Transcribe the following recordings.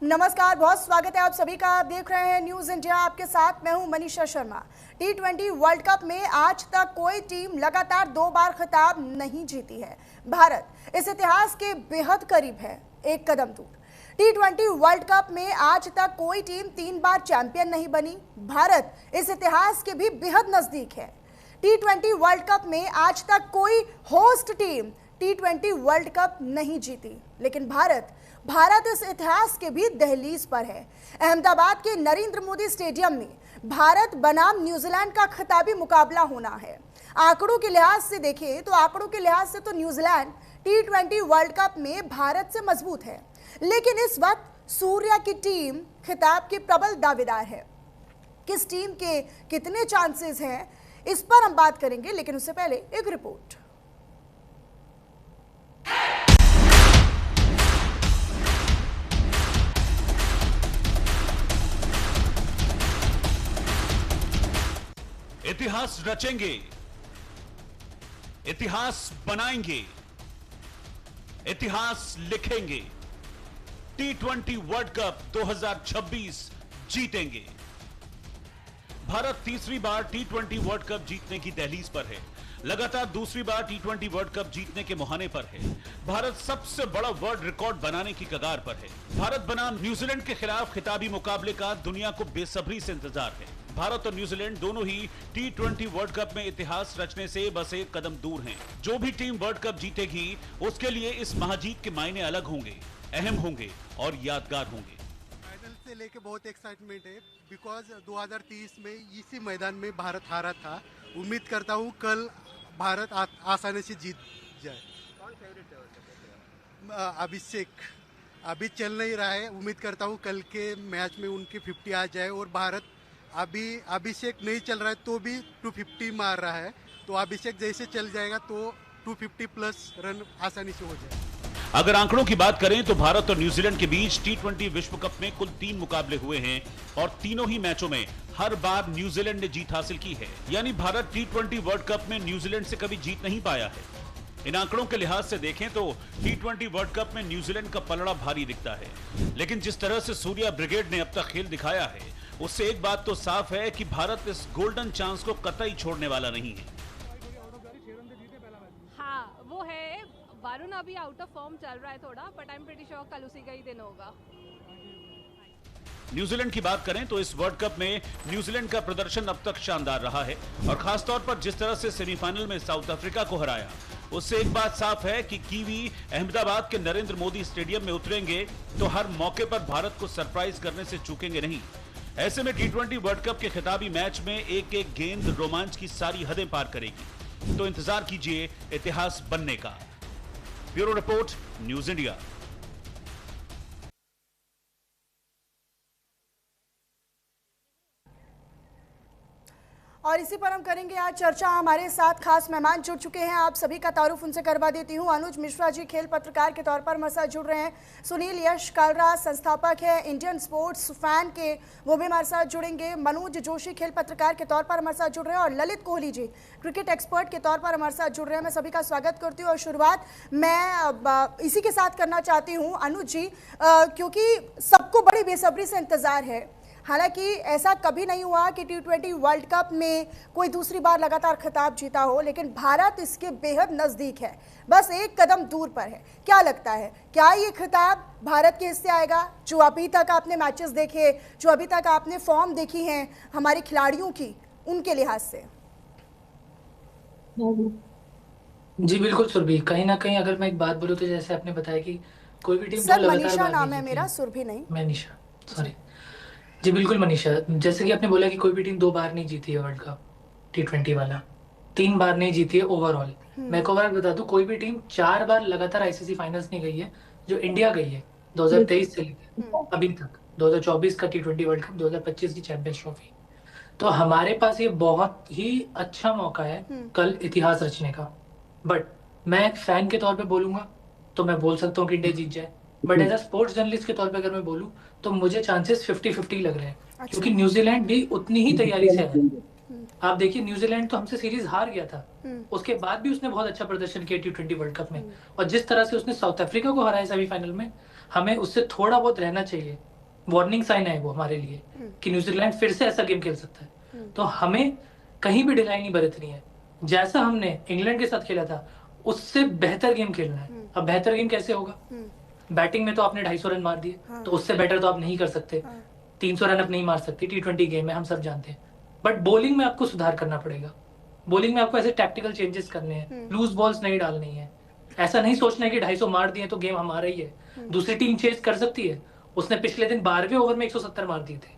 नमस्कार, बहुत स्वागत है आप सभी का। आप देख रहे हैं न्यूज इंडिया, आपके साथ मैं हूं Manisha Sharma. T20 world cup में आज तक कोई टीम लगातार 2 बार खिताब नहीं जीती है। भारत इस इतिहास के बेहद करीब है, एक कदम दूर। T20 वर्ल्ड कप में आज तक कोई टीम 3 बार चैंपियन नहीं बनी। भारत इस इतिहास के भी बेहद नजदीक है। T20 वर्ल्ड कप में आज तक कोई host team T20 world cup नहीं जीती, लेकिन भारत इस इतिहास के भी दहलीज पर है। अहमदाबाद के नरेंद्र मोदी स्टेडियम में भारत बनाम न्यूजीलैंड का खिताबी मुकाबला होना है। आंकड़ों के लिहाज से देखें तो न्यूजीलैंड T20 वर्ल्ड कप में भारत से मजबूत है, लेकिन इस वक्त सूर्या की टीम खिताब की प्रबल दावेदार है। किस टीम के कितने चांसेस हैं, इस पर हम बात करेंगे, लेकिन उससे पहले एक रिपोर्ट। इतिहास रचेंगे, इतिहास बनाएंगे, इतिहास लिखेंगे। T20 वर्ल्ड कप 2026 जीतेंगे। भारत तीसरी बार T20 वर्ल्ड कप जीतने की दहलीज पर है। लगातार दूसरी बार T20 वर्ल्ड कप जीतने के मुहाने पर है। भारत सबसे बड़ा वर्ल्ड रिकॉर्ड बनाने की कगार पर है। भारत बनाम न्यूजीलैंड के खिलाफ खिताबी मुकाबले का दुनिया को बेसब्री से इंतजार है। भारत और न्यूजीलैंड दोनों ही T20 वर्ल्ड कप में इतिहास रचने से बस एक कदम दूर हैं। जो भी टीम वर्ल्ड कप जीतेगी उसके लिए इस महाजीत के मायने अलग होंगे, अहम होंगे और यादगार होंगे। फाइनल से लेके बहुत एक्साइटमेंट है, बिकॉज 2030 में इसी मैदान में भारत हारा था। उम्मीद करता हूँ कल भारत आसानी से जीत जाए। कौन फेवरेट है? अभिषेक अभी चल नहीं रहा है, उम्मीद करता हूँ कल के मैच में उनके 50 आ जाए। और भारत अभी अभिषेक नहीं चल रहा है तो भी 250 मार रहा है, तो अभिषेक जैसे चल जाएगा तो 250 प्लस रन आसानी से हो जाए। अगर आंकड़ों की बात करें तो भारत और न्यूजीलैंड के बीच T20 विश्व कप में कुल 3 मुकाबले हुए हैं और तीनों ही मैचों में हर बार न्यूजीलैंड ने जीत हासिल की है। यानी भारत T20 वर्ल्ड कप में न्यूजीलैंड से कभी जीत नहीं पाया है। इन आंकड़ों के लिहाज से देखें तो T20 वर्ल्ड कप में न्यूजीलैंड का पलड़ा भारी दिखता है, लेकिन जिस तरह से सूर्या ब्रिगेड ने अब तक खेल दिखाया है उससे एक बात तो साफ है कि भारत इस गोल्डन चांस को कतई छोड़ने वाला नहीं है। हाँ वो है, वरुण अभी आउट ऑफ फॉर्म चल रहा है थोड़ा, but I am pretty sure कल उसी का ही दिन होगा। न्यूजीलैंड की बात करें तो इस वर्ल्ड कप में न्यूजीलैंड का प्रदर्शन अब तक शानदार रहा है और खासतौर पर जिस तरह से सेमीफाइनल में साउथ अफ्रीका को हराया उससे एक बात साफ है कि कीवी अहमदाबाद के नरेंद्र मोदी स्टेडियम में उतरेंगे तो हर मौके पर भारत को सरप्राइज करने से चूकेंगे नहीं। ऐसे में T20 वर्ल्ड कप के खिताबी मैच में एक एक गेंद रोमांच की सारी हदें पार करेगी, तो इंतजार कीजिए इतिहास बनने का। Bureau report, news India. और इसी पर हम करेंगे आज चर्चा। हमारे साथ खास मेहमान जुड़ चुके हैं, आप सभी का तारुफ उनसे करवा देती हूं। अनुज मिश्रा जी खेल पत्रकार के तौर पर हमारे साथ जुड़ रहे हैं। सुनील यश कालरा संस्थापक है इंडियन स्पोर्ट्स फैन के, वो भी हमारे साथ जुड़ेंगे। मनोज जोशी खेल पत्रकार के तौर पर हमारे साथ जुड़ रहे हैं और ललित कोहली जी क्रिकेट एक्सपर्ट के तौर पर हमारे साथ जुड़ रहे हैं। मैं सभी का स्वागत करती हूँ और शुरुआत मैं इसी के साथ करना चाहती हूँ अनुज जी, क्योंकि सबको बड़ी बेसब्री से इंतजार है। हालांकि ऐसा कभी नहीं हुआ कि T20 वर्ल्ड कप में कोई दूसरी बार लगातार खिताब जीता हो, लेकिन भारत इसके बेहद नजदीक है, बस एक कदम दूर पर है। क्या लगता है, क्या ये खिताब भारत के हिस्से आएगा? जो अभी तक आपने मैचेस देखे, जो अभी तक आपने फॉर्म देखी हैं हमारे खिलाड़ियों की, उनके लिहाज से। जी बिल्कुल सुरभि, कहीं ना कहीं अगर मैं एक बात बोलूँ तो जैसे आपने बताया कि कोई भी टीम सर मनीषा नाम है मेरा, सुरभि नहीं। मनीषा, सॉरी जी बिल्कुल मनीषा। जैसे कि आपने बोला कि कोई भी टीम 2 बार नहीं जीती है वर्ल्ड कप, T20 वाला 3 बार नहीं जीती है ओवरऑल। मैं एक बार बता दूं, कोई भी टीम 4 बार लगातार आईसीसी फाइनल्स नहीं गई है जो इंडिया गई है 2023 से लेकर अभी तक, 2024 का T20 वर्ल्ड कप, 2025 की चैंपियंस ट्रॉफी। तो हमारे पास ये बहुत ही अच्छा मौका है कल इतिहास रचने का। बट मैं एक फैन के तौर पे बोलूंगा तो मैं बोल सकता हूँ कि इंडिया जीत जाए, but as a sports journalist के तौर पे अगर मैं बोलूं तो मुझे चांसेस 50-50 लग रहे हैं, क्योंकि न्यूजीलैंड भी उतनी ही तैयारी से है। आप देखिए न्यूजीलैंड तो हमसे सीरीज हार गया था, उसके बाद भी उसने बहुत अच्छा प्रदर्शन किया T20 वर्ल्ड कप में, और जिस तरह से उसने साउथ अफ्रीका को हराया सेमीफाइनल में, हमें उससे थोड़ा बहुत रहना चाहिए वार्निंग साइन है वो हमारे लिए कि न्यूजीलैंड फिर से ऐसा गेम खेल सकता है। तो हमें कहीं भी ढिलाई नहीं बरतनी है। जैसा हमने इंग्लैंड के साथ खेला था उससे बेहतर गेम खेलना है। अब बेहतर गेम कैसे होगा? बैटिंग में तो आपने 250 रन मार दिए, तो उससे बेटर तो आप नहीं कर सकते। 300 रन आप नहीं मार सकते T20 गेम में, हम सब जानते हैं। बट बॉलिंग में आपको सुधार करना पड़ेगा। बॉलिंग में आपको ऐसे टैक्टिकल चेंजेस करने हैं, लूज बॉल्स नहीं डालनी है। ऐसा नहीं सोचना है कि 250 मार दिए तो गेम हमारा ही है। दूसरी टीम चेस कर सकती है, उसने पिछले दिन 12वें ओवर में 170 मार दिए थे।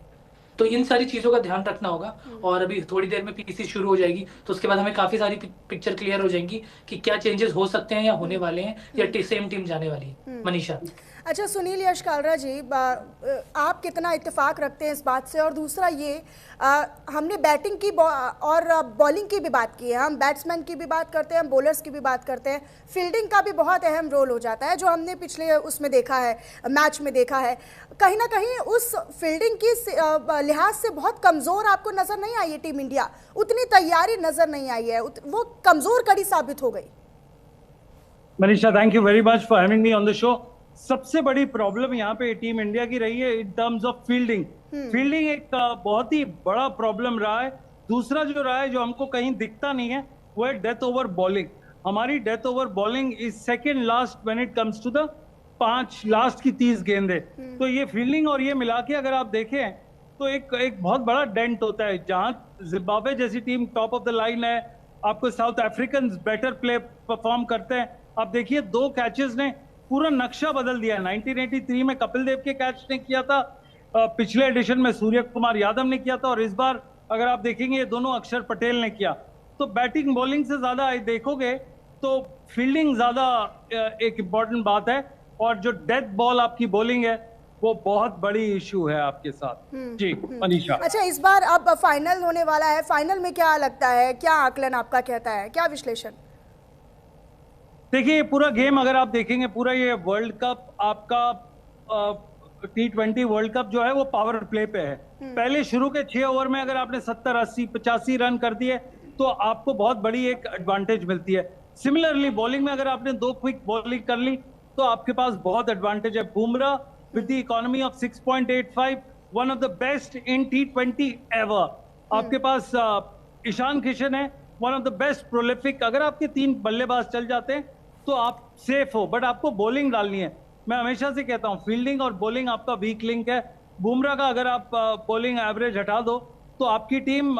तो इन सारी चीजों का ध्यान रखना होगा। और अभी थोड़ी देर में पीसी शुरू हो जाएगी, तो उसके बाद हमें काफी सारी पिक्चर क्लियर हो जाएंगी कि क्या चेंजेस हो सकते हैं या होने वाले हैं, या सेम टीम जाने वाली है। मनीषा, अच्छा सुनील यश कालरा जी, आप कितना इत्तेफाक रखते हैं इस बात से? और दूसरा ये, हमने बैटिंग की और बॉलिंग की भी बात की है, हम बैट्समैन की भी बात करते हैं, हम बॉलर्स की भी बात करते हैं, फील्डिंग का भी बहुत अहम रोल हो जाता है, जो हमने पिछले उसमें देखा है, मैच में देखा है। कहीं ना कहीं उस फील्डिंग की लिहाज से बहुत कमज़ोर आपको नज़र नहीं आई है टीम इंडिया? उतनी तैयारी नज़र नहीं आई है, वो कमज़ोर कड़ी साबित हो गई। Manisha, thank you very much for having me on the show. सबसे बड़ी प्रॉब्लम यहाँ पे टीम इंडिया की रही है in terms of fielding. Fielding एक बहुत ही बड़ा प्रॉब्लम रहा है। दूसरा जो रहा है, जो हमको कहीं दिखता नहीं है, वो है डेथ ओवर बॉलिंग। हमारी death over bowling is second last when it comes to the 5 last की 30 गेंदे। तो ये फील्डिंग और ये मिला के अगर आप देखें तो एक बहुत बड़ा डेंट होता है। जहां जिम्बाब्वे जैसी team top of the line है, आपको south African better play perform करते हैं। आप देखिए 2 कैचेस ने पूरा नक्शा बदल दिया। 1983 में कपिल देव के कैच ने किया था, पिछले एडिशन में सूर्य कुमार यादव ने किया था, और इस बार अगर आप देखेंगे ये दोनों अक्षर पटेल ने किया। तो बैटिंग बॉलिंग से ज्यादा देखोगे तो फील्डिंग ज्यादा एक इम्पॉर्टेंट बात है। और जो डेथ बॉल आपकी बॉलिंग है वो बहुत बड़ी इशू है आपके साथ। जी मनीषा। अच्छा, इस बार अब फाइनल होने वाला है, फाइनल में क्या लगता है, क्या आकलन आपका कहता है, क्या विश्लेषण? देखिए ये पूरा गेम अगर आप देखेंगे, पूरा ये वर्ल्ड कप आपका T20 वर्ल्ड कप जो है वो पावर प्ले पे है। पहले शुरू के 6 ओवर में अगर आपने 70, 80, 85 रन कर दिए तो आपको बहुत बड़ी एक एडवांटेज मिलती है। सिमिलरली बॉलिंग में अगर आपने 2 क्विक बॉलिंग कर ली तो आपके पास बहुत एडवांटेज है। Bumrah with the economy of 6.85, one of the best in T20 ever. आपके पास ईशान किशन है, one of the best prolific. अगर आपके 3 बल्लेबाज चल जाते हैं तो आप सेफ हो, बट आपको बॉलिंग डालनी है। मैं हमेशा से कहता हूं फील्डिंग और बॉलिंग आपका वीक लिंक है। बुमराह का अगर आप बॉलिंग एवरेज हटा दो तो आपकी टीम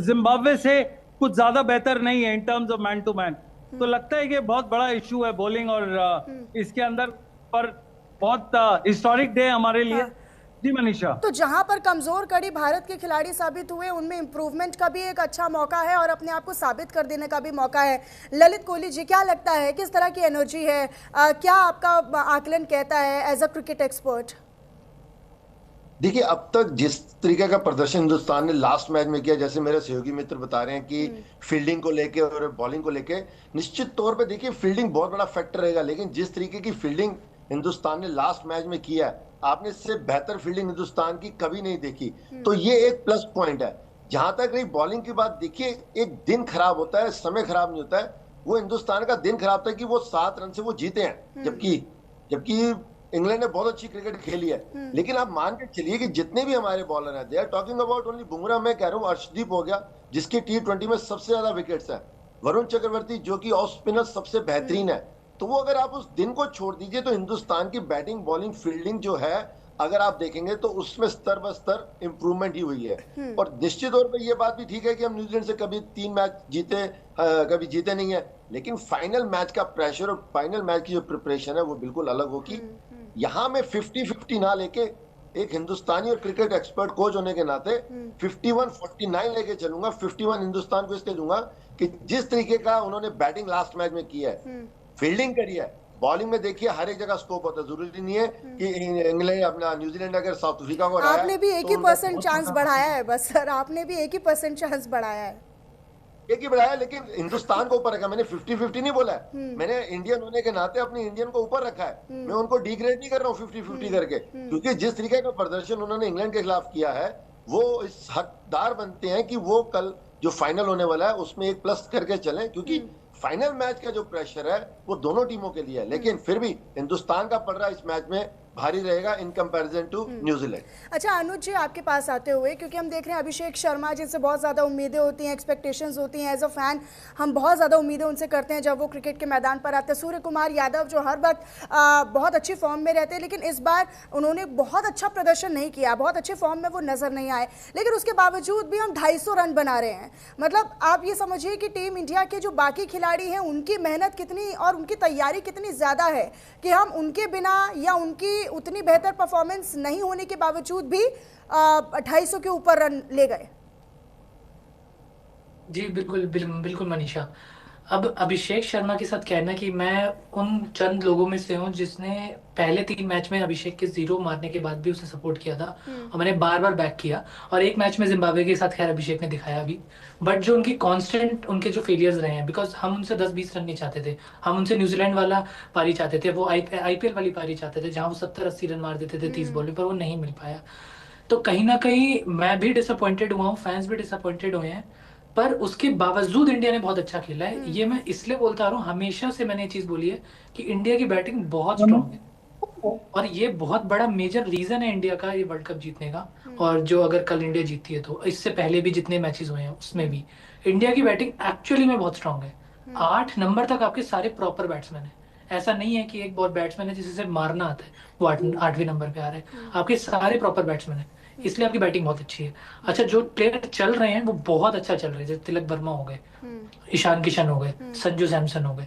जिम्बाब्वे से कुछ ज्यादा बेहतर नहीं है in terms of man to man. तो लगता है कि बहुत बड़ा इशू है बॉलिंग और इसके अंदर, पर बहुत हिस्टोरिक डे हमारे लिए। जी मनीषा, तो जहां पर कमजोर कड़ी भारत के खिलाड़ी साबित हुए उनमें इंप्रूवमेंट का भी एक अच्छा मौका है और अपने आप को साबित कर देने का भी मौका है। ललित कोहली जी, क्या लगता है, किस तरह की एनर्जी है, क्या आपका आकलन कहता है एज अ क्रिकेट एक्सपर्ट? देखिए अब तक जिस तरीके का प्रदर्शन हिंदुस्तान ने लास्ट मैच में किया, जैसे मेरे सहयोगी मित्र बता रहे हैं कि फील्डिंग को लेके और बॉलिंग को लेके, निश्चित तौर पे देखिए फील्डिंग बहुत बड़ा फैक्टर रहेगा। लेकिन जिस तरीके की फील्डिंग हिंदुस्तान ने लास्ट मैच में किया है, आपने इससे बेहतर फील्डिंग हिंदुस्तान की कभी नहीं देखी। तो ये एक प्लस पॉइंट है। जहां तक रही बॉलिंग की बात, देखिए एक दिन खराब होता है, समय खराब नहीं होता है। वो हिंदुस्तान का दिन खराब था कि वो 7 रन से वो जीते हैं, जबकि इंग्लैंड ने बहुत अच्छी क्रिकेट खेली है। लेकिन आप मान के चलिए कि जितने भी हमारे बॉलर हैं, they are talking about only Bumrah. मैं कह रहा हूँ अर्शदीप हो गया जिसके T20 में सबसे ज्यादा विकेट्स हैं, वरुण चक्रवर्ती जो कि ऑफ स्पिनर सबसे बेहतरीन है। तो वो अगर आप उस दिन को छोड़ दीजिए तो हिंदुस्तान की बैटिंग, बॉलिंग, फील्डिंग जो है अगर आप देखेंगे तो उसमें स्तर ब स्तर इंप्रूवमेंट ही हुई है। और निश्चित तौर पे ये बात भी ठीक है कि हम न्यूजीलैंड से कभी 3 मैच जीते, कभी जीते नहीं है। लेकिन फाइनल मैच का प्रेशर और फाइनल मैच की जो प्रिपरेशन है वो बिल्कुल अलग होगी। यहाँ में 50-50 ना लेके, एक हिंदुस्तानी और क्रिकेट एक्सपर्ट कोच होने के नाते 51-49 लेके चलूंगा। 51 हिंदुस्तान को इसलिए दूंगा कि जिस तरीके का उन्होंने बैटिंग लास्ट मैच में की है, फील्डिंग करी है, बॉलिंग में देखिए हर एक जगह स्कोप होता है। जरूरी नहीं है कि इंग्लैंड अपना न्यूजीलैंड अगर साउथ अफ्रीका को हराया, आपने भी 1% चांस बढ़ाया है बस सर, आपने भी 1% चांस बढ़ाया है, एक ही बढ़ाया। लेकिन हिंदुस्तान को ऊपर रखा। मैंने 50-50 नहीं बोला है, मैंने इंडियन होने के नाते अपनी इंडियन को ऊपर रखा है। मैं उनको डिग्रेड नहीं कर रहा हूँ 50-50 करके, क्योंकि जिस तरीके का प्रदर्शन उन्होंने इंग्लैंड के खिलाफ किया है, वो इस हकदार बनते हैं कि वो कल जो फाइनल होने वाला है उसमें एक प्लस करके चलें, क्योंकि फाइनल मैच का जो प्रेशर है वो दोनों टीमों के लिए है। लेकिन फिर भी हिंदुस्तान का पड़ रहा है इस मैच में भारी रहेगा इन कंपैरिजन टू न्यूजीलैंड। अच्छा अनुज जी, आपके पास आते हुए, क्योंकि हम देख रहे हैं अभिषेक शर्मा जिनसे बहुत ज़्यादा उम्मीदें होती हैं, एक्सपेक्टेशंस होती हैं, एज अ फैन हम बहुत ज़्यादा उम्मीदें उनसे करते हैं जब वो क्रिकेट के मैदान पर आते हैं। सूर्य कुमार यादव जो हर वक्त बहुत अच्छी फॉर्म में रहते हैं, लेकिन इस बार उन्होंने बहुत अच्छा प्रदर्शन नहीं किया, बहुत अच्छे फॉर्म में वो नज़र नहीं आए, लेकिन उसके बावजूद भी हम 250 रन बना रहे हैं। मतलब आप ये समझिए कि टीम इंडिया के जो बाकी खिलाड़ी हैं उनकी मेहनत कितनी और उनकी तैयारी कितनी ज़्यादा है कि हम उनके बिना या उनकी उतनी बेहतर परफॉर्मेंस नहीं होने के बावजूद भी 250 के ऊपर रन ले गए। जी बिल्कुल मनीषा। अब अभिषेक शर्मा के साथ क्या है ना कि मैं उन चंद लोगों में से हूँ जिसने पहले 3 मैच में अभिषेक के 0 मारने के बाद भी उसे सपोर्ट किया था और मैंने बार बार बैक किया। और एक मैच में जिम्बाब्वे के साथ खैर अभिषेक ने दिखाया भी, बट जो उनकी कांस्टेंट उनके जो फेलियर्स रहे हैं, बिकॉज हम उनसे 10-20 रन नहीं चाहते थे, हम उनसे न्यूजीलैंड वाला पारी चाहते थे, वो आईपीएल वाली पारी चाहते थे जहाँ वो 70-80 रन मार देते थे 30 बॉल में, पर वो नहीं मिल पाया। तो कहीं ना कहीं मैं भी डिसअपॉइंटेड हुआ हूँ, फैंस भी डिसअपॉइंटेड हुए हैं, पर उसके बावजूद इंडिया ने बहुत अच्छा खेला है। ये मैं इसलिए बोलता रहा हूँ, हमेशा से मैंने ये चीज बोली है कि इंडिया की बैटिंग बहुत स्ट्रांग है और ये बहुत बड़ा मेजर रीजन है इंडिया का ये वर्ल्ड कप जीतने का। और जो अगर कल इंडिया जीतती है तो इससे पहले भी जितने मैचेस हुए हैं उसमें भी इंडिया की बैटिंग एक्चुअली में बहुत स्ट्रांग है। 8 नंबर तक आपके सारे प्रॉपर बैट्समैन है, ऐसा नहीं है कि एक बहुत बैट्समैन है जिसे मारना आता है वो 8वें नंबर पे आ रहा है, आपके सारे प्रॉपर बैट्समैन है, इसलिए आपकी बैटिंग बहुत अच्छी है। अच्छा, जो प्लेयर चल रहे हैं वो बहुत अच्छा चल रहे हैं, जैसे तिलक वर्मा हो गए, ईशान किशन हो गए, संजू सैमसन हो गए,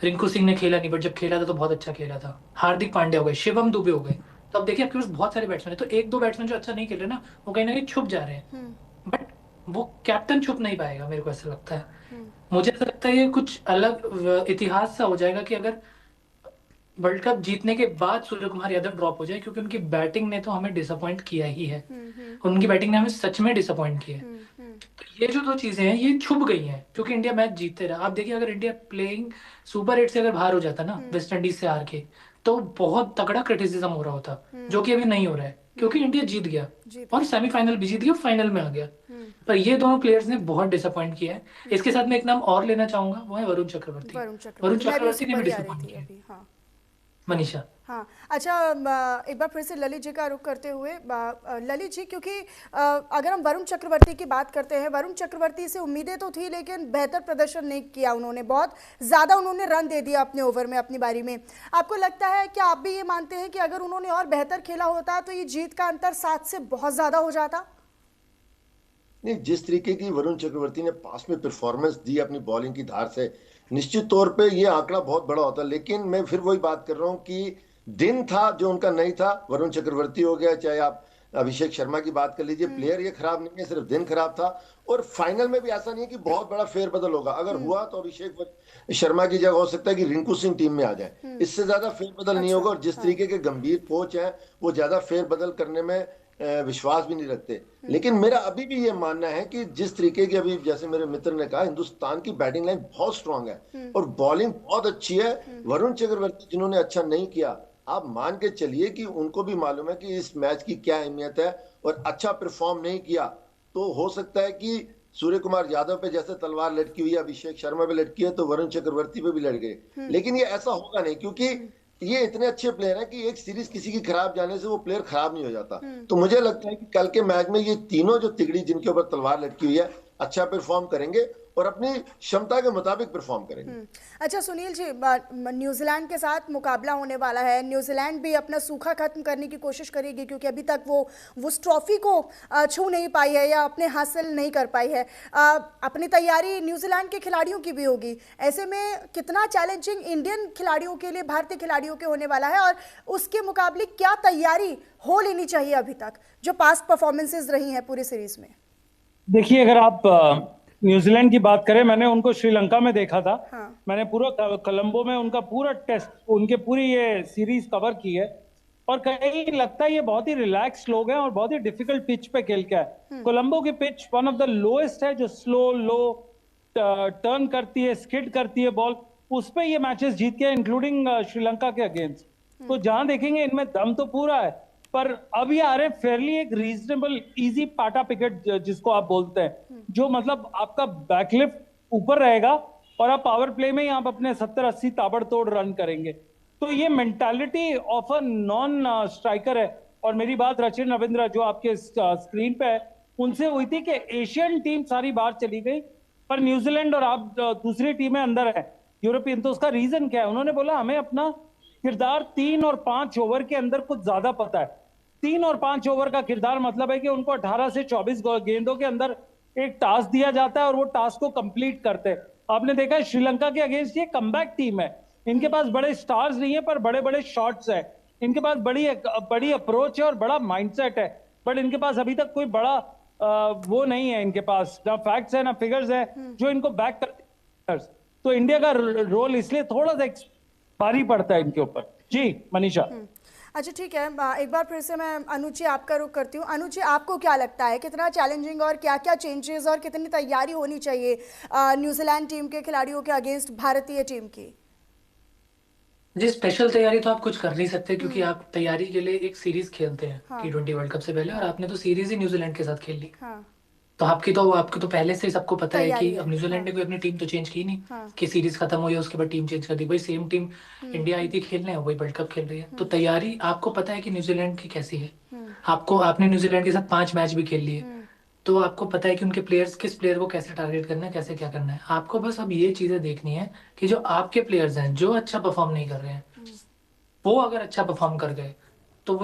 रिंकू सिंह ने खेला नहीं बट जब खेला था तो बहुत अच्छा खेला था, हार्दिक पांड्या हो गए, शिवम दुबे हो गए। तो अब देखिए आपके पास बहुत सारे बैट्समैन है, तो 1-2 बैट्समैन जो अच्छा नहीं खेल रहे ना वो कहीं ना कहीं छुप जा रहे हैं, बट वो कैप्टन छुप नहीं पाएगा, मेरे को ऐसा लगता है। मुझे ऐसा लगता है ये कुछ अलग इतिहास सा हो जाएगा कि अगर वर्ल्ड कप जीतने के बाद सूर्य कुमार यादव ड्रॉप हो जाए, क्योंकि उनकी बैटिंग ने तो हमें डिसअपॉइंट किया ही है, उनकी बैटिंग ने हमें सच में डिसअपॉइंट किया है। तो ये जो 2 चीजें हैं ये छुप गई हैं क्योंकि इंडिया मैच जीतते रहा। आप देखिए अगर इंडिया प्लेइंग सुपर 8 से अगर बाहर हो जाता ना वेस्ट इंडीज से हार के, तो बहुत तगड़ा क्रिटिसिज्म हो रहा होता, जो कि अभी नहीं हो रहा है क्योंकि इंडिया जीत गया और सेमीफाइनल भी जीत गया, फाइनल में आ गया। पर ये दोनों प्लेयर्स ने बहुत डिसअपॉइंट किया है। इसके साथ मैं एक नाम और लेना चाहूंगा, वो है वरुण चक्रवर्ती। वरुण चक्रवर्ती ने भी डिसअपॉइंट किया मनीषा। हाँ, अच्छा एक बार फिर से ललित जी का रुख करते हुए, ललित जी, क्योंकि अगर हम वरुण चक्रवर्ती की बात करते हैं, वरुण चक्रवर्ती से उम्मीदें तो थी लेकिन बेहतर प्रदर्शन नहीं किया उन्होंने, बहुत ज़्यादा उन्होंने रन दे दिया अपने ओवर में अपनी बारी में। आपको लगता है क्या आप भी ये मानते हैं कि अगर उन्होंने और बेहतर खेला होता तो ये जीत का अंतर 7 से बहुत ज़्यादा हो जाता? नहीं, जिस तरीके की वरुण चक्रवर्ती ने पास में परफॉर्मेंस दी अपनी बॉलिंग की धार से, निश्चित तौर पे ये आंकड़ा बहुत बड़ा होता, लेकिन मैं फिर वही बात कर रहा हूँ कि दिन था जो उनका नहीं था। वरुण चक्रवर्ती हो गया, चाहे आप अभिषेक शर्मा की बात कर लीजिए, प्लेयर ये खराब नहीं है, सिर्फ दिन खराब था। और फाइनल में भी ऐसा नहीं है कि बहुत बड़ा फेरबदल होगा, अगर हुआ तो अभिषेक शर्मा की जगह हो सकता है कि रिंकू सिंह टीम में आ जाए, इससे ज्यादा फेरबदल नहीं होगा। और जिस तरीके के गंभीर कोच हैं वो ज्यादा फेरबदल करने में विश्वास भी नहीं रखते। लेकिन मेरा अभी भी ये मानना है कि जिस तरीके की, अभी जैसे मेरे मित्र ने कहा, हिंदुस्तान की बैटिंग लाइन बहुत स्ट्रांग है और बॉलिंग बहुत अच्छी है। वरुण चक्रवर्ती जिन्होंने अच्छा नहीं किया, आप मान के चलिए कि उनको भी मालूम है कि इस मैच की क्या अहमियत है, और अच्छा परफॉर्म नहीं किया तो हो सकता है कि सूर्य कुमार यादव पे जैसे तलवार लटकी हुई है, अभिषेक शर्मा पे लटकी है, तो वरुण चक्रवर्ती पे भी लट गए। लेकिन ये ऐसा होगा नहीं, क्योंकि ये इतने अच्छे प्लेयर हैं कि एक सीरीज किसी की खराब जाने से वो प्लेयर खराब नहीं हो जाता। तो मुझे लगता है कि कल के मैच में ये तीनों जो तिगड़ी जिनके ऊपर तलवार लटकी हुई है अच्छा परफॉर्म करेंगे और अपनी क्षमता के मुताबिक परफॉर्म करेंगे। अच्छा सुनील जी, न्यूजीलैंड के साथ मुकाबला होने वाला है, न्यूजीलैंड भी अपना सूखा खत्म करने की कोशिश करेगी क्योंकि अभी तक वो उस ट्रॉफी को छू नहीं पाई है या अपने हासिल नहीं कर पाई है। अपनी तैयारी न्यूजीलैंड के खिलाड़ियों की भी होगी, ऐसे में कितना चैलेंजिंग इंडियन खिलाड़ियों के लिए, भारतीय खिलाड़ियों के होने वाला है, और उसके मुकाबले क्या तैयारी हो लेनी चाहिए अभी तक जो पास्ट परफॉर्मेंसेज रही हैं पूरी सीरीज में? देखिए, अगर आप न्यूजीलैंड की बात करें, मैंने उनको श्रीलंका में देखा था। हाँ। मैंने पूरा कोलंबो में उनका पूरा टेस्ट, उनके पूरी ये सीरीज कवर की है, और कहीं लगता है ये बहुत ही रिलैक्स लोग हैं और बहुत ही डिफिकल्ट पिच पे खेल के है। कोलंबो की pitch one of the lowest है, जो स्लो लो टर्न करती है, स्किड करती है बॉल, उस पे ये मैचेस जीत के, इंक्लूडिंग श्रीलंका के अगेंस्ट। तो जहां देखेंगे इनमें दम तो पूरा है, पर अब ये आ रहे फेयरली एक रीजनेबल इजी पाटा पिकेट जिसको आप बोलते हैं, जो मतलब आपका बैकलिफ्ट ऊपर रहेगा और आप पावर प्ले में ही आप अपने 70-80 ताबड़तोड़ रन करेंगे। तो ये mentality of a non striker है। और मेरी बात रचिन रविंद्र जो आपके स्क्रीन पे है उनसे हुई थी कि एशियन टीम सारी बाहर चली गई पर न्यूजीलैंड और आप दूसरी टीमें अंदर है यूरोपियन। तो उसका रीजन क्या है? उन्होंने बोला हमें अपना किरदार 3 और 5 ओवर के अंदर कुछ ज्यादा पता है। 3 और 5 ओवर का किरदार मतलब है कि उनको 18 से 24 गेंदों के अंदर एक टास्क दिया जाता है और वो टास्क को कंप्लीट करते हैं। आपने देखा है श्रीलंका के अगेंस्ट ये कमबैक टीम है, इनके पास बड़े स्टार्स नहीं है पर बड़े बड़े शॉट्स है, इनके पास बड़ी अप्रोच है और बड़ा माइंडसेट है, बट इनके पास अभी तक कोई बड़ा वो नहीं है, इनके पास ना फैक्ट्स है ना फिगर्स है जो इनको बैक करते। तो इंडिया का रोल इसलिए थोड़ा सा भारी पड़ता है इनके ऊपर। जी मनीषा। अच्छा ठीक है, एक बार फिर से मैं अनुज जी आपका रुख करती हूँ। अनुज जी आपको क्या लगता है कितना चैलेंजिंग और क्या क्या चेंजेस और कितनी तैयारी होनी चाहिए न्यूजीलैंड टीम के खिलाड़ियों के अगेंस्ट भारतीय टीम की? जी स्पेशल तैयारी तो आप कुछ कर नहीं सकते क्योंकि आप तैयारी के लिए एक सीरीज खेलते हैं T20 वर्ल्ड कप से पहले, और आपने तो सीरीज ही न्यूजीलैंड के साथ खेल ली। तो आपकी तो पहले से सबको पता है कि अब न्यूजीलैंड ने कोई अपनी टीम तो चेंज की नहीं कि सीरीज खत्म हुई उसके बाद टीम चेंज कर दी। वही सेम टीम इंडिया आई थी खेलने, वही वर्ल्ड कप खेल रही है। तो तैयारी आपको पता है कि न्यूजीलैंड की कैसी है। आपने न्यूजीलैंड के साथ 5 मैच भी खेल लिए, तो आपको पता है कि उनके प्लेयर्स किस प्लेयर को कैसे टारगेट करना है, कैसे क्या करना है। आपको बस अब ये चीजें देखनी है कि जो आपके प्लेयर्स हैं जो अच्छा परफॉर्म नहीं कर रहे हैं वो अगर अच्छा परफॉर्म कर गए तो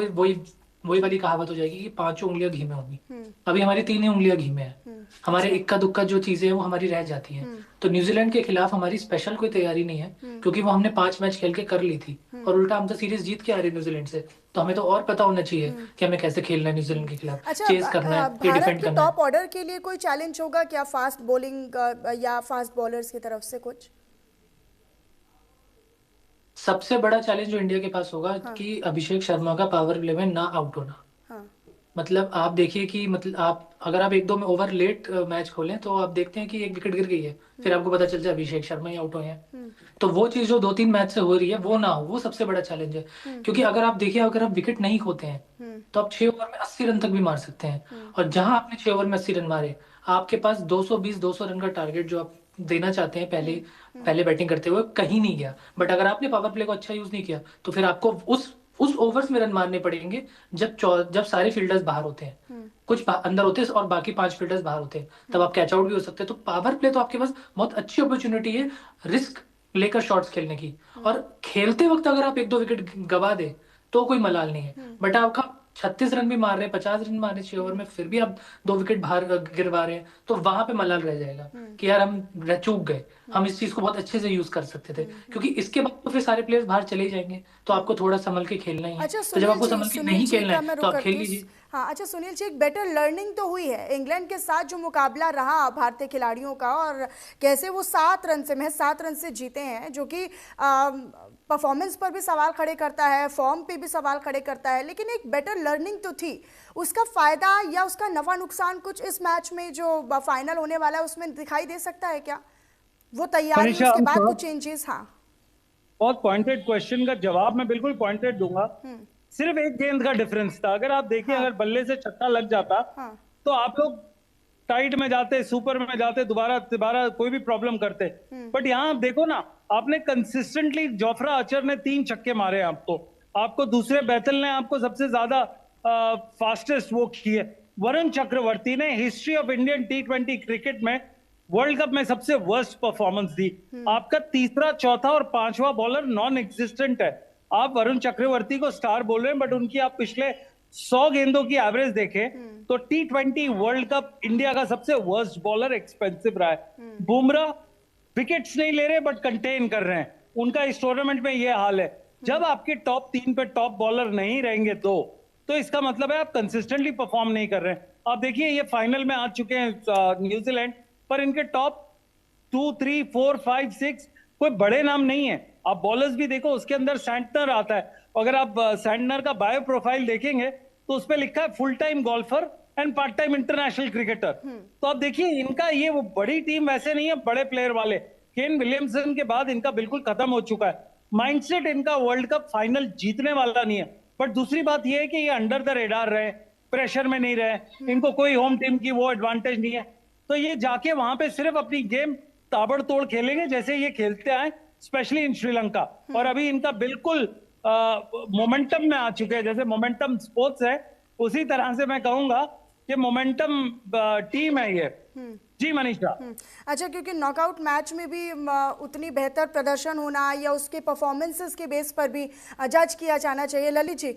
वही वाली कहावत हो जाएगी कि 5 उंगलियां घी में होंगी। अभी हमारी 3 ही उंगलियां घी में है, हमारे इक्का दुक्का जो चीजें हैं वो हमारी रह जाती हैं। तो न्यूजीलैंड के खिलाफ हमारी स्पेशल कोई तैयारी नहीं है क्योंकि वो हमने 5 मैच खेल के कर ली थी और उल्टा हम तो सीरीज जीत के आ रहे न्यूजीलैंड से। तो हमें तो और पता होना चाहिए कि हमें कैसे खेलना है न्यूजीलैंड के खिलाफ। चेस करना है, भारत के टॉप ऑर्डर के लिए कोई चैलेंज होगा क्या फास्ट बॉलिंग या फास्ट बॉलर्स की तरफ से? कुछ सबसे बड़ा चैलेंज जो इंडिया के पास होगा कि अभिषेक शर्मा का पावर प्ले में ना आउट होना। मतलब आप देखिए कि अगर आप 1-2 में ओवर लेट मैच खोलें तो आप देखते हैं कि एक विकेट गिर गई है, फिर आपको पता चल जाए अभिषेक शर्मा ही आउट हुए हैं। तो वो चीज जो 2-3 मैच से हो रही है वो ना हो, वो सबसे बड़ा चैलेंज है। क्योंकि अगर आप देखिए अगर आप विकेट नहीं खोते हैं तो आप 6 ओवर में 80 रन तक भी मार सकते हैं, और जहां आपने 6 ओवर में 80 रन मारे आपके पास 220-200 रन का टारगेट जो आप देना चाहते हैं पहले बैटिंग करते हुए कहीं नहीं गया। बट अगर आपने पावर प्ले को अच्छा यूज नहीं किया तो फिर आपको उस ओवर्स में रन मारने पड़ेंगे जब सारे फील्डर्स बाहर होते हैं, कुछ अंदर होते हैं और बाकी 5 फील्डर्स बाहर होते हैं, तब आप कैच आउट भी हो सकते हैं। तो पावर प्ले तो आपके पास बहुत अच्छी अपॉर्चुनिटी है रिस्क लेकर शॉट्स खेलने की, और खेलते वक्त अगर आप 1-2 विकेट गवा दे तो कोई मलाल नहीं है। बट आपका 36 रन भी मार रहे हैं, 50 रन मार रहे हैं 6 ओवर में, फिर भी आप 2 विकेट बाहर गिरवा रहे हैं, तो वहां पे मलाल रह जाएगा कि यार हम चूक गए, हम इस चीज को बहुत अच्छे से यूज कर सकते थे। क्योंकि इसके बाद तो फिर सारे प्लेयर्स बाहर चले जाएंगे, तो आपको थोड़ा संभल के खेलना ही है। तो जब आपको संभल के नहीं खेलना है तो आप खेल लीजिए। हाँ अच्छा सुनील जी, एक बेटर लर्निंग तो हुई है इंग्लैंड के साथ जो मुकाबला रहा भारतीय खिलाड़ियों का, और कैसे वो 7 रन से जीते हैं, जो कि परफॉर्मेंस पर भी सवाल खड़े करता है, फॉर्म पे भी सवाल खड़े करता है, लेकिन एक बेटर लर्निंग तो थी। उसका फायदा या उसका नफा नुकसान कुछ इस मैच में जो फाइनल होने वाला है उसमें दिखाई दे सकता है क्या? वो तैयारी उसके बाद कुछ चेंजेस? हाँ बहुत पॉइंटेड क्वेश्चन का जवाब मैं बिल्कुल पॉइंटेड दूंगा। सिर्फ एक गेंद का डिफरेंस था। अगर आप देखिए अगर बल्ले से छक्का लग जाता तो आप लोग टाइट में जाते, सुपर में जाते, दोबारा कोई भी प्रॉब्लम करते। बट यहाँ आप देखो ना, आपने कंसिस्टेंटली जोफ्रा आर्चर ने 3 छक्के मारे आपको दूसरे बैतल ने आपको सबसे ज्यादा फास्टेस्ट वो किए। वरुण चक्रवर्ती ने history of Indian T20 cricket में वर्ल्ड कप में सबसे वर्स्ट परफॉर्मेंस दी। आपका तीसरा, चौथा और 5वां बॉलर नॉन एग्जिस्टेंट है। आप वरुण चक्रवर्ती को स्टार बोल रहे हैं, बट उनकी आप पिछले 100 गेंदों की एवरेज देखें तो T20 वर्ल्ड कप इंडिया का सबसे वर्स्ट बॉलर एक्सपेंसिव रहा है। बुमराह विकेट्स नहीं ले रहे बट कंटेन कर रहे हैं, उनका इस टूर्नामेंट में ये हाल है। जब आपके टॉप 3 पे टॉप बॉलर नहीं रहेंगे तो इसका मतलब है आप कंसिस्टेंटली परफॉर्म नहीं कर रहे हैं। आप देखिए ये फाइनल में आ चुके हैं न्यूजीलैंड, पर इनके टॉप 2, 3, 4, 5, 6 कोई बड़े नाम नहीं है। आप बॉलर्स भी देखो, उसके अंदर सैंटनर आता है। अगर आप सैंटनर का बायो प्रोफाइल देखेंगे तो उस पर लिखा है full time golfer and part time international cricketer. तो आप देखिए इनका ये वो बड़ी टीम वैसे नहीं है, बड़े प्लेयर वाले। केन विलियमसन के बाद इनका बिल्कुल खत्म हो चुका है माइंडसेट। इनका वर्ल्ड कप फाइनल जीतने वाला नहीं है। बट दूसरी बात ये है कि ये अंडर द रेडार रहे, प्रेशर में नहीं रहे, इनको कोई होम टीम की वो एडवांटेज नहीं है। तो ये जाके वहां पे सिर्फ अपनी गेम ताबड़तोड़ खेलेंगे जैसे ये खेलते आए, स्पेशली इन श्रीलंका। और अभी इनका बिल्कुल मोमेंटम में आ चुके हैं, जैसे मोमेंटम स्पोर्ट्स है उसी तरह से मैं कहूंगा कि मोमेंटम टीम है ये। जी मनीषा। अच्छा, क्योंकि नॉकआउट मैच में भी उतनी बेहतर प्रदर्शन होना या उसके परफॉर्मेंसेस के बेस पर भी जज किया जाना चाहिए। ललित जी,